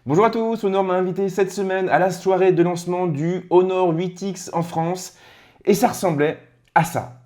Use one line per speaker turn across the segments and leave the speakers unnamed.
Bonjour à tous, Honor m'a invité cette semaine à la soirée de lancement du Honor 8X en France et ça ressemblait à ça.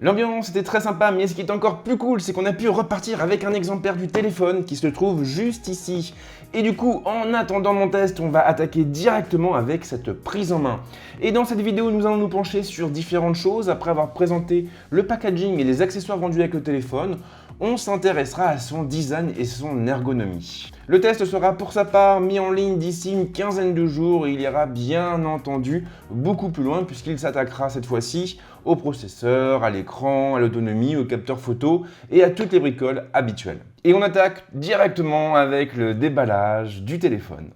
L'ambiance était très sympa, mais ce qui est encore plus cool, c'est qu'on a pu repartir avec un exemplaire du téléphone qui se trouve juste ici. Et du coup, en attendant mon test, on va attaquer directement avec cette prise en main. Et dans cette vidéo, nous allons nous pencher sur différentes choses. Après avoir présenté le packaging et les accessoires vendus avec le téléphone, on s'intéressera à son design et son ergonomie. Le test sera pour sa part mis en ligne d'ici une quinzaine de jours et il ira bien entendu beaucoup plus loin puisqu'il s'attaquera cette fois-ci au processeur, à l'écran, à l'autonomie, au capteur photo et à toutes les bricoles habituelles. Et on attaque directement avec le déballage du téléphone.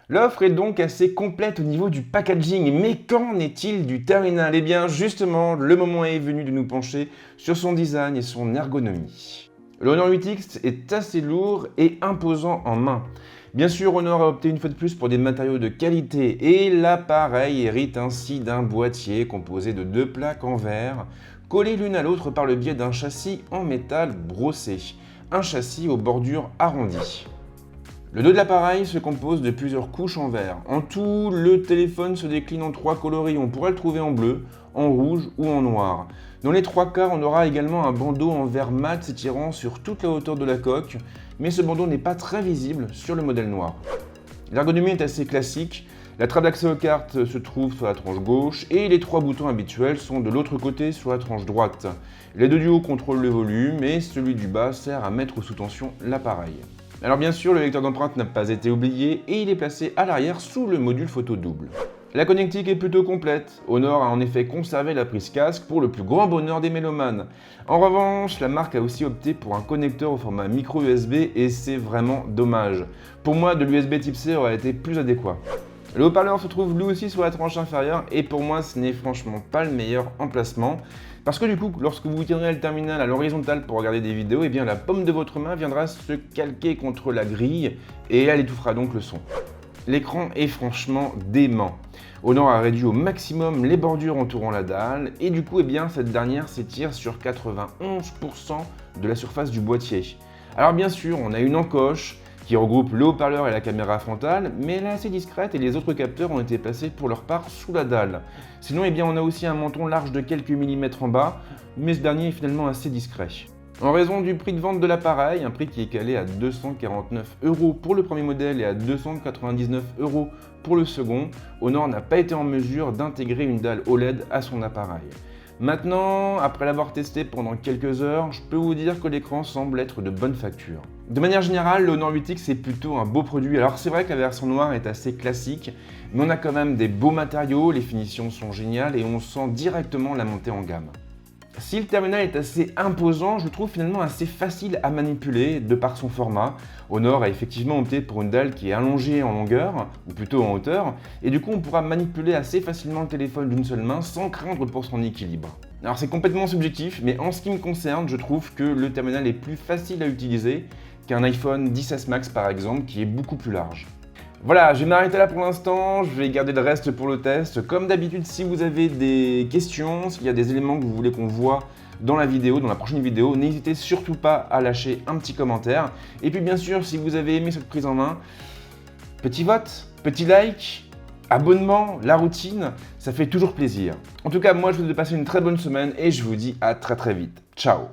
L'offre est donc assez complète au niveau du packaging, mais qu'en est-il du terminal? Eh bien justement, le moment est venu de nous pencher sur son design et son ergonomie. Le Honor 8X est assez lourd et imposant en main. Bien sûr, Honor a opté une fois de plus pour des matériaux de qualité et l'appareil hérite ainsi d'un boîtier composé de deux plaques en verre, collées l'une à l'autre par le biais d'un châssis en métal brossé, un châssis aux bordures arrondies. Le dos de l'appareil se compose de plusieurs couches en verre. En tout, le téléphone se décline en trois coloris. On pourra le trouver en bleu, en rouge ou en noir. Dans les trois cas, on aura également un bandeau en verre mat s'étirant sur toute la hauteur de la coque, mais ce bandeau n'est pas très visible sur le modèle noir. L'ergonomie est assez classique. La trappe d'accès aux cartes se trouve sur la tranche gauche et les trois boutons habituels sont de l'autre côté sur la tranche droite. Les deux du haut contrôlent le volume et celui du bas sert à mettre sous tension l'appareil. Alors bien sûr, le lecteur d'empreintes n'a pas été oublié et il est placé à l'arrière sous le module photo double. La connectique est plutôt complète. Honor a en effet conservé la prise casque pour le plus grand bonheur des mélomanes. En revanche, la marque a aussi opté pour un connecteur au format micro USB et c'est vraiment dommage. Pour moi, de l'USB type C aurait été plus adéquat. Le haut-parleur se trouve lui aussi sur la tranche inférieure et pour moi ce n'est franchement pas le meilleur emplacement parce que du coup lorsque vous tiendrez le terminal à l'horizontale pour regarder des vidéos, eh bien la paume de votre main viendra se calquer contre la grille et elle étouffera donc le son. L'écran est franchement dément. Honor a réduit au maximum les bordures entourant la dalle et du coup eh bien, cette dernière s'étire sur 91% de la surface du boîtier. Alors bien sûr on a une encoche qui regroupe le haut-parleur et la caméra frontale, mais elle est assez discrète et les autres capteurs ont été placés pour leur part sous la dalle. Sinon, eh bien, on a aussi un menton large de quelques millimètres en bas, mais ce dernier est finalement assez discret. En raison du prix de vente de l'appareil, un prix qui est calé à 249 € pour le premier modèle et à 299 € pour le second, Honor n'a pas été en mesure d'intégrer une dalle OLED à son appareil. Maintenant, après l'avoir testé pendant quelques heures, je peux vous dire que l'écran semble être de bonne facture. De manière générale, le Honor 8X est plutôt un beau produit. Alors c'est vrai que la version noire est assez classique, mais on a quand même des beaux matériaux, les finitions sont géniales et on sent directement la montée en gamme. Si le terminal est assez imposant, je le trouve finalement assez facile à manipuler de par son format. Honor a effectivement opté pour une dalle qui est allongée en longueur, ou plutôt en hauteur, et du coup on pourra manipuler assez facilement le téléphone d'une seule main sans craindre pour son équilibre. Alors c'est complètement subjectif, mais en ce qui me concerne, je trouve que le terminal est plus facile à utiliser qu'un iPhone XS Max par exemple, qui est beaucoup plus large. Voilà, je vais m'arrêter là pour l'instant, je vais garder le reste pour le test. Comme d'habitude, si vous avez des questions, s'il y a des éléments que vous voulez qu'on voit dans la vidéo, dans la prochaine vidéo, n'hésitez surtout pas à lâcher un petit commentaire. Et puis bien sûr, si vous avez aimé cette prise en main, petit vote, petit like, abonnement, la routine, ça fait toujours plaisir. En tout cas, moi je vous souhaite de passer une très bonne semaine et je vous dis à très vite. Ciao!